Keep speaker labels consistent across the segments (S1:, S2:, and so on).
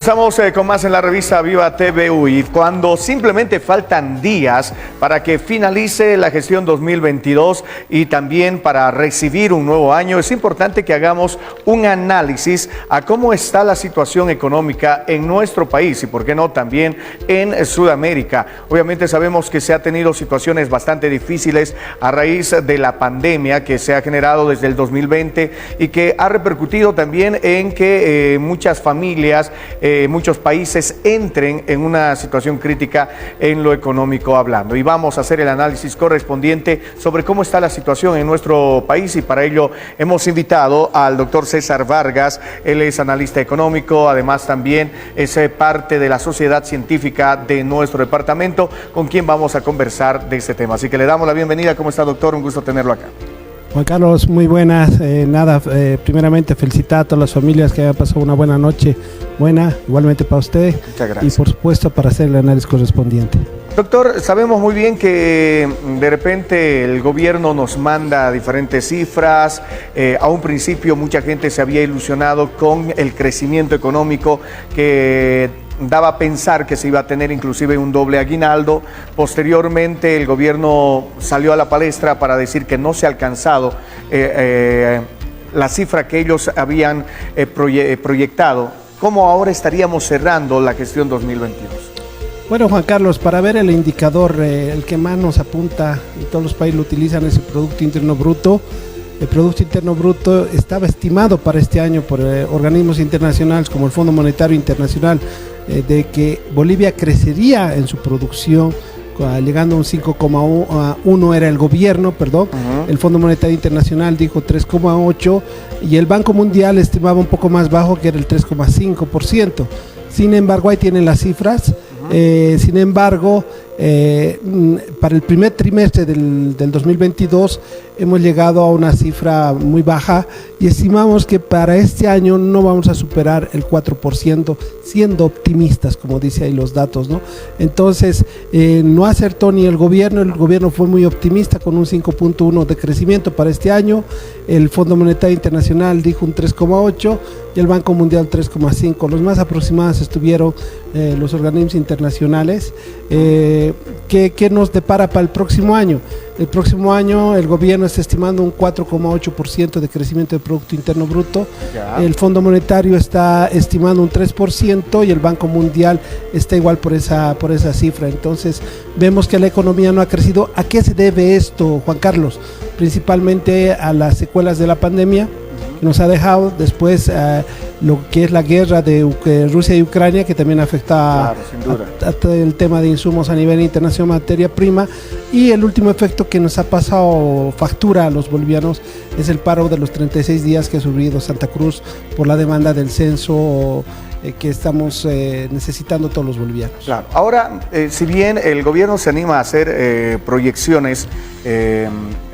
S1: Estamos con más en la revista Viva TVU y cuando simplemente faltan días para que finalice la gestión 2022 y también para recibir un nuevo año, es importante que hagamos un análisis a cómo está la situación económica en nuestro país y, por qué no, también en Sudamérica. Obviamente sabemos que se ha tenido situaciones bastante difíciles a raíz de la pandemia que se ha generado desde el 2020 y que ha repercutido también en que muchas familias, muchos países entren en una situación crítica en lo económico hablando. Y vamos a hacer el análisis correspondiente sobre cómo está la situación en nuestro país y para ello hemos invitado al doctor César Vargas. Él es analista económico, además también es parte de la sociedad científica de nuestro departamento, con quien vamos a conversar de este tema. Así que le damos la bienvenida. ¿Cómo está, doctor? Un gusto tenerlo acá.
S2: Juan Carlos, muy buenas. Primeramente felicitar a todas las familias que hayan pasado una buena noche. Buena, igualmente para usted.
S1: Muchas gracias.
S2: Y por supuesto para hacer el análisis correspondiente.
S1: Doctor, sabemos muy bien que de repente el gobierno nos manda diferentes cifras. A un principio mucha gente se había ilusionado con el crecimiento económico que daba a pensar que se iba a tener inclusive un doble aguinaldo. Posteriormente el gobierno salió a la palestra para decir que no se ha alcanzado la cifra que ellos habían proyectado. ¿Cómo ahora estaríamos cerrando la gestión 2022?
S2: Bueno, Juan Carlos, para ver el indicador, el que más nos apunta, y todos los países lo utilizan, es el Producto Interno Bruto. El Producto Interno Bruto estaba estimado para este año por organismos internacionales como el Fondo Monetario Internacional de que Bolivia crecería en su producción, llegando a un 5,1 era el gobierno, perdón. El Fondo Monetario Internacional dijo 3,8 y el Banco Mundial estimaba un poco más bajo, que era el 3,5%. Sin embargo, ahí tienen las cifras. Sin embargo, para el primer trimestre del 2022 hemos llegado a una cifra muy baja y estimamos que para este año no vamos a superar el 4%, siendo optimistas, como dice ahí los datos, ¿no? Entonces, no acertó ni el gobierno fue muy optimista con un 5,1 de crecimiento para este año. El Fondo Monetario Internacional dijo un 3,8 y el Banco Mundial 3,5. Los más aproximados estuvieron los organismos internacionales. ¿Qué nos depara para el próximo año? El próximo año el gobierno está estimando un 4,8% de crecimiento del Producto Interno Bruto. El Fondo Monetario está estimando un 3% y el Banco Mundial está igual por esa cifra. Entonces vemos que la economía no ha crecido. ¿A qué se debe esto, Juan Carlos? Principalmente a las secuelas de la pandemia que nos ha dejado, después lo que es la guerra de Rusia y Ucrania, que también afecta a todo el tema de insumos a nivel internacional, materia prima, y el último efecto que nos ha pasado factura a los bolivianos es el paro de los 36 días que ha sufrido Santa Cruz por la demanda del censo que estamos necesitando todos los bolivianos.
S1: Claro. Ahora, si bien el gobierno se anima a hacer proyecciones,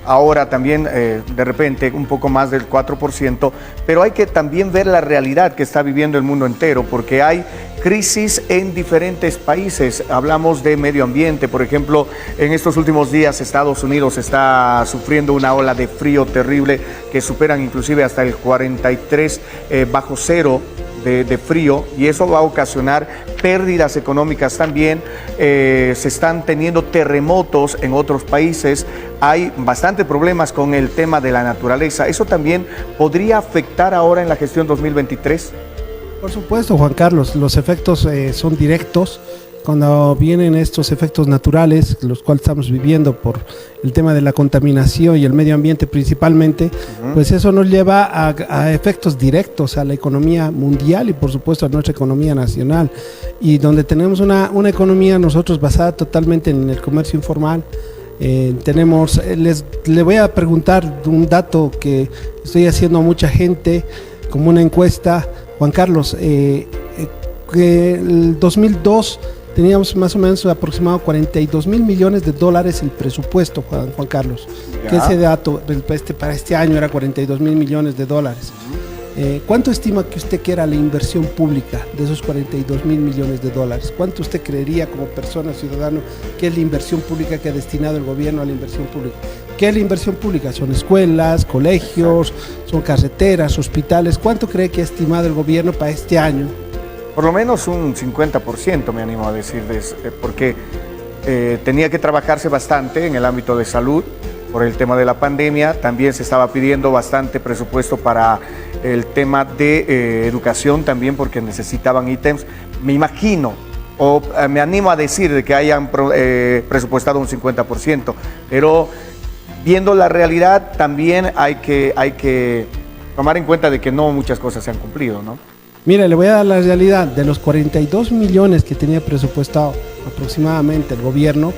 S1: ahora también de repente un poco más del 4%, pero hay que también ver la realidad que está viviendo el mundo entero, porque hay crisis en diferentes países. Hablamos de medio ambiente, por ejemplo, en estos últimos días Estados Unidos está sufriendo una ola de frío terrible que superan inclusive hasta el 43 bajo cero de frío, y eso va a ocasionar pérdidas económicas también. Se están teniendo terremotos en otros países, hay bastantes problemas con el tema de la naturaleza. ¿Eso también podría afectar ahora en la gestión 2023?
S2: Por supuesto, Juan Carlos, los efectos son directos. Cuando vienen estos efectos naturales, los cuales estamos viviendo por el tema de la contaminación y el medio ambiente principalmente, pues eso nos lleva a efectos directos a la economía mundial y por supuesto a nuestra economía nacional. Y donde tenemos una economía nosotros basada totalmente en el comercio informal. Le voy a preguntar un dato que estoy haciendo a mucha gente como una encuesta, Juan Carlos, que el 2002 teníamos más o menos aproximado 42 mil millones de dólares el presupuesto, Juan Carlos. Que ese dato para este año era 42 mil millones de dólares. ¿Cuánto estima que usted que era la inversión pública de esos 42 mil millones de dólares? ¿Cuánto usted creería como persona, ciudadano, que es la inversión pública que ha destinado el gobierno a la inversión pública? ¿Qué es la inversión pública? Son escuelas, colegios, son carreteras, hospitales. ¿Cuánto cree que ha estimado el gobierno para este año?
S1: por lo menos un 50%, me animo a decir, porque tenía que trabajarse bastante en el ámbito de salud por el tema de la pandemia. También se estaba pidiendo bastante presupuesto para el tema de educación también, porque necesitaban ítems. Me imagino, o me animo a decir de que hayan presupuestado un 50%, pero viendo la realidad también hay que tomar en cuenta de que no muchas cosas se han cumplido, ¿no?
S2: Mira, le voy a dar la realidad. De los 42 millones que tenía presupuestado aproximadamente el gobierno,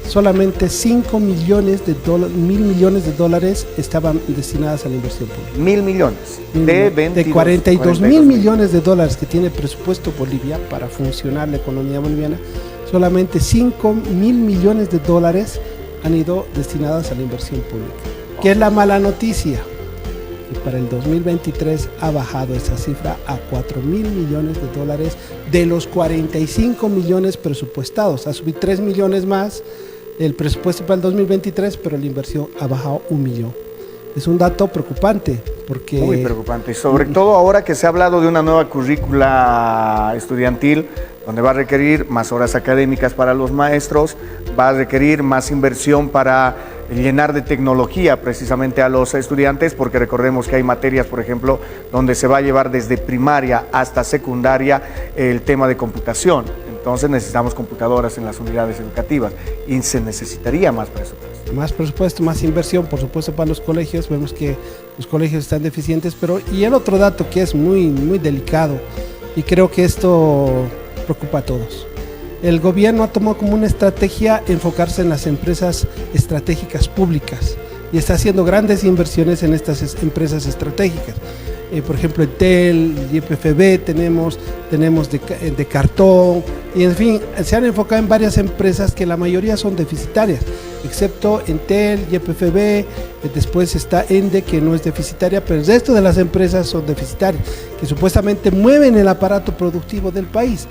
S2: solamente 5 millones de dólares, 1.000 millones de dólares estaban destinadas a la inversión pública.
S1: 1.000 millones.
S2: De 42 mil millones de dólares que tiene presupuesto Bolivia para funcionar la economía boliviana, solamente 5.000 millones de dólares han ido destinadas a la inversión pública. ¿Qué es la mala noticia? Que para el 2023 ha bajado esa cifra a 4.000 millones de dólares de los 45 millones presupuestados. Ha subido 3 millones más el presupuesto para el 2023, pero la inversión ha bajado 1 millón. Es un dato preocupante, porque...
S1: Muy preocupante, y sobre todo ahora que se ha hablado de una nueva currícula estudiantil, donde va a requerir más horas académicas para los maestros, va a requerir más inversión para llenar de tecnología precisamente a los estudiantes, porque recordemos que hay materias, por ejemplo, donde se va a llevar desde primaria hasta secundaria el tema de computación. Entonces necesitamos computadoras en las unidades educativas y se necesitaría más presupuesto.
S2: Más presupuesto, más inversión, por supuesto, para los colegios. Vemos que los colegios están deficientes, pero y el otro dato que es muy delicado, y creo que esto preocupa a todos. El gobierno ha tomado como una estrategia enfocarse en las empresas estratégicas públicas y está haciendo grandes inversiones en estas empresas estratégicas. Por ejemplo, Entel, YPFB, tenemos de cartón, y en fin, se han enfocado en varias empresas que la mayoría son deficitarias, excepto Entel, YPFB, después está Ende, que no es deficitaria, pero el resto de las empresas son deficitarias, que supuestamente mueven el aparato productivo del país.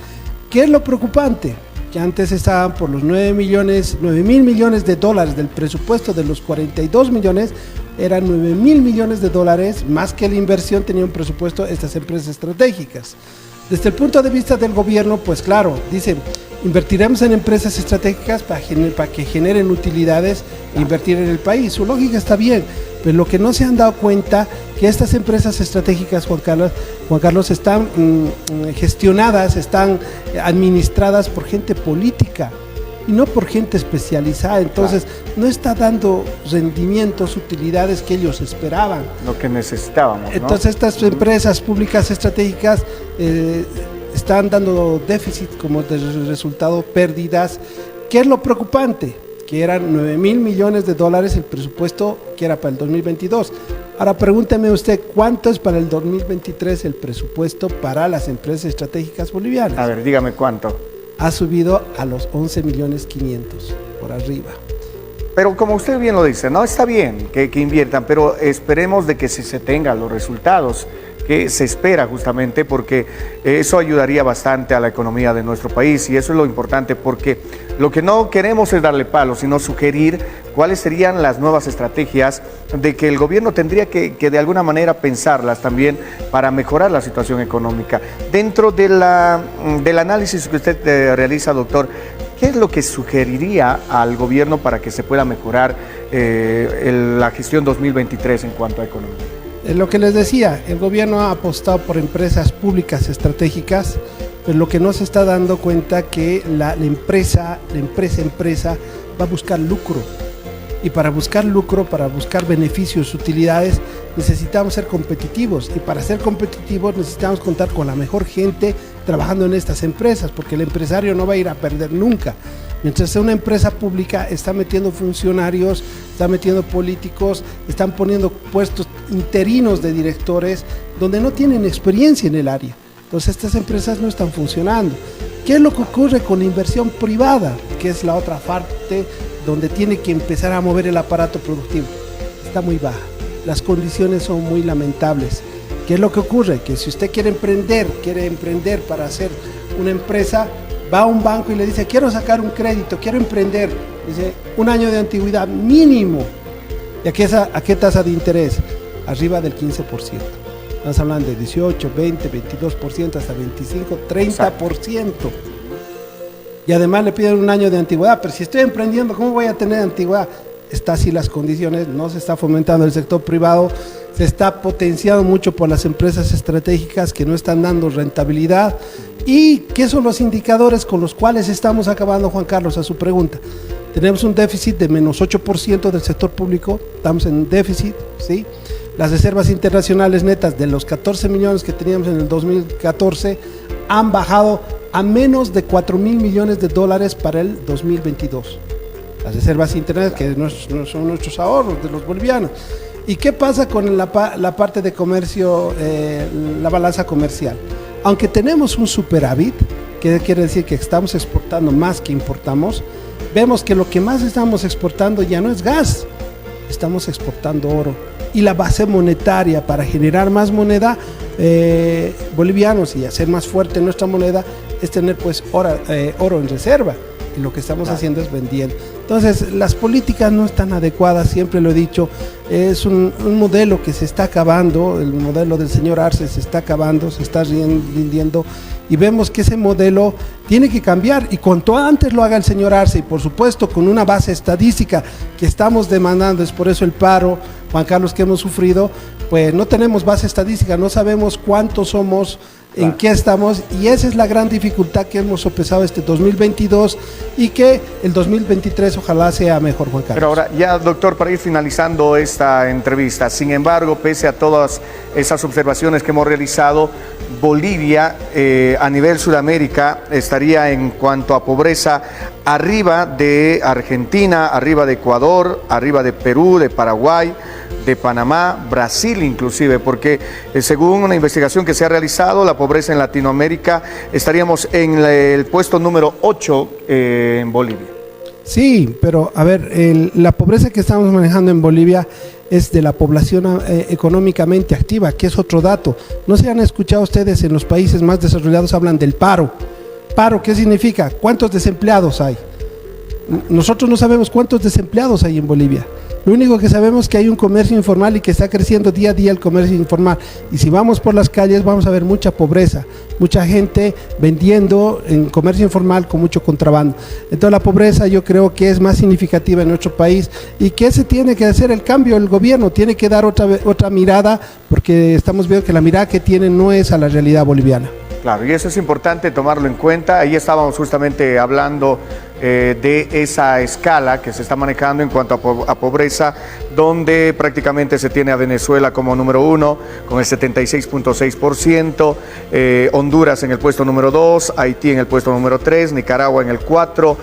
S2: ¿Qué es lo preocupante? Que antes estaban por los 9.000 millones de dólares del presupuesto de los 42 millones, eran 9.000 millones de dólares, más que la inversión tenía un presupuesto estas empresas estratégicas. Desde el punto de vista del gobierno, pues claro, dicen, invertiremos en empresas estratégicas para que generen utilidades e invertir en el país. Su lógica está bien, pero lo que no se han dado cuenta que estas empresas estratégicas, Juan Carlos, están gestionadas, están administradas por gente política y no por gente especializada. Entonces no está dando rendimientos, utilidades que ellos esperaban.
S1: Lo que necesitábamos, ¿no?
S2: Entonces estas empresas públicas estratégicas están dando déficit, como resultado pérdidas. ¿Qué es lo preocupante? Que eran 9.000 millones de dólares el presupuesto que era para el 2022. Ahora pregúnteme usted, ¿cuánto es para el 2023 el presupuesto para las empresas estratégicas bolivianas?
S1: A ver, dígame cuánto.
S2: Ha subido a los 11.500.000 por arriba.
S1: Pero como usted bien lo dice, no está bien que inviertan, pero esperemos de que se tengan los resultados que se espera, justamente porque eso ayudaría bastante a la economía de nuestro país, y eso es lo importante, porque lo que no queremos es darle palos, sino sugerir cuáles serían las nuevas estrategias de que el gobierno tendría que de alguna manera pensarlas también para mejorar la situación económica. Dentro del análisis que usted realiza, doctor, ¿qué es lo que sugeriría al gobierno para que se pueda mejorar la gestión 2023 en cuanto a economía?
S2: Lo que les decía, el gobierno ha apostado por empresas públicas estratégicas, pero lo que no se está dando cuenta que la empresa va a buscar lucro. Y para buscar lucro, para buscar beneficios, utilidades, necesitamos ser competitivos. Y para ser competitivos necesitamos contar con la mejor gente trabajando en estas empresas, porque el empresario no va a ir a perder nunca. Mientras una empresa pública está metiendo funcionarios, está metiendo políticos, están poniendo puestos interinos de directores donde no tienen experiencia en el área. Entonces estas empresas no están funcionando. ¿Qué es lo que ocurre con la inversión privada? Que es la otra parte donde tiene que empezar a mover el aparato productivo. Está muy baja. Las condiciones son muy lamentables. ¿Qué es lo que ocurre? Que si usted quiere emprender para hacer una empresa, va a un banco y le dice, quiero sacar un crédito, quiero emprender. Dice, 1 año de antigüedad mínimo. ¿Y a qué tasa de interés? Arriba del 15%. Estamos hablando de 18, 20, 22%, hasta 25, 30%. Y además le piden un año de antigüedad, pero si estoy emprendiendo, ¿cómo voy a tener antigüedad? Está así las condiciones, no se está fomentando el sector privado, se está potenciando mucho por las empresas estratégicas que no están dando rentabilidad. ¿Y qué son los indicadores con los cuales estamos acabando, Juan Carlos, a su pregunta? Tenemos un déficit de menos 8% del sector público, estamos en déficit, ¿sí? Las reservas internacionales netas de los 14 millones que teníamos en el 2014 han bajado a menos de 4.000 millones de dólares para el 2022. Las reservas internacionales, que no son nuestros ahorros de los bolivianos. ¿Y qué pasa con la parte de comercio, la balanza comercial? Aunque tenemos un superávit, que quiere decir que estamos exportando más que importamos, vemos que lo que más estamos exportando ya no es gas, estamos exportando oro. Y la base monetaria para generar más moneda bolivianos y hacer más fuerte nuestra moneda es tener pues oro en reserva. Y lo que estamos haciendo es vendiendo. Entonces, las políticas no están adecuadas, siempre lo he dicho, es un modelo que se está acabando, el modelo del señor Arce se está acabando, se está rindiendo, y vemos que ese modelo tiene que cambiar, y cuanto antes lo haga el señor Arce, y por supuesto con una base estadística que estamos demandando, es por eso el paro, Juan Carlos, que hemos sufrido, pues no tenemos base estadística, no sabemos cuántos somos, en qué estamos, y esa es la gran dificultad que hemos sopesado este 2022 y que el 2023 ojalá sea mejor, Juan Carlos.
S1: Pero ahora, ya doctor, para ir finalizando esta entrevista, sin embargo, pese a todas esas observaciones que hemos realizado, Bolivia a nivel Sudamérica estaría en cuanto a pobreza arriba de Argentina, arriba de Ecuador, arriba de Perú, de Paraguay, de Panamá, Brasil inclusive, porque según una investigación que se ha realizado, la pobreza en Latinoamérica estaríamos en el puesto número 8 en Bolivia.
S2: Sí, pero a ver, la pobreza que estamos manejando en Bolivia es de la población económicamente activa, que es otro dato. No se han escuchado ustedes en los países más desarrollados, hablan del paro. ¿Paro qué significa? ¿Cuántos desempleados hay? Nosotros no sabemos cuántos desempleados hay en Bolivia. Lo único que sabemos es que hay un comercio informal y que está creciendo día a día el comercio informal. Y si vamos por las calles vamos a ver mucha pobreza, mucha gente vendiendo en comercio informal con mucho contrabando. Entonces la pobreza yo creo que es más significativa en nuestro país y que ese tiene que hacer el cambio, el gobierno tiene que dar otra mirada, porque estamos viendo que la mirada que tienen no es a la realidad boliviana.
S1: Claro, y eso es importante tomarlo en cuenta. Ahí estábamos justamente hablando de esa escala que se está manejando en cuanto a pobreza, donde prácticamente se tiene a Venezuela como número 1 con el 76.6%, Honduras en el puesto número 2, Haití en el puesto número 3, Nicaragua en el 4,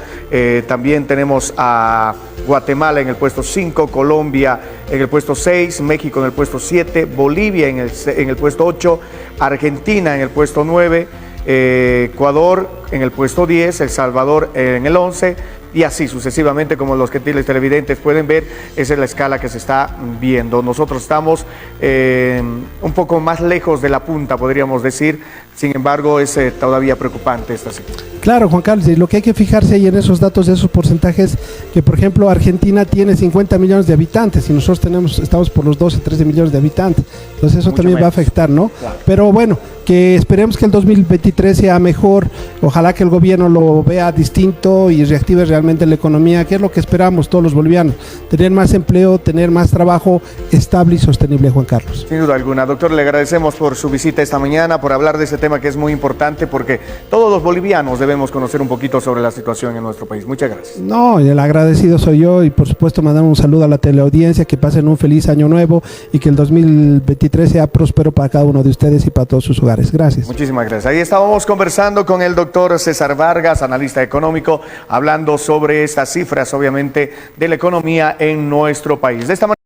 S1: también tenemos a Guatemala en el puesto 5, Colombia en el puesto 6, México en el puesto 7, Bolivia en el puesto 8, Argentina en el puesto 9, Ecuador en el puesto 10, El Salvador en el 11 y así sucesivamente, como los gentiles televidentes pueden ver. Esa es la escala que se está viendo. Nosotros estamos un poco más lejos de la punta, podríamos decir. Sin embargo, es todavía preocupante esta situación.
S2: Claro, Juan Carlos, y lo que hay que fijarse ahí en esos datos, de esos porcentajes, que por ejemplo Argentina tiene 50 millones de habitantes y nosotros estamos por los 12, 13 millones de habitantes. Entonces eso mucho también menos va a afectar, ¿no? Claro. Pero bueno, que esperemos que el 2023 sea mejor, ojalá que el gobierno lo vea distinto y reactive realmente la economía, que es lo que esperamos todos los bolivianos, tener más empleo, tener más trabajo estable y sostenible, Juan Carlos.
S1: Sin duda alguna. Doctor, le agradecemos por su visita esta mañana, por hablar de este tema que es muy importante, porque todos los bolivianos debemos conocer un poquito sobre la situación en nuestro país. Muchas gracias.
S2: No, el agradecido soy yo, y por supuesto mandar un saludo a la teleaudiencia, que pasen un feliz año nuevo y que el 2023 sea próspero para cada uno de ustedes y para todos sus hogares. Gracias.
S1: Muchísimas gracias. Ahí estábamos conversando con el doctor César Vargas, analista económico, hablando sobre estas cifras, obviamente, de la economía en nuestro país. De esta manera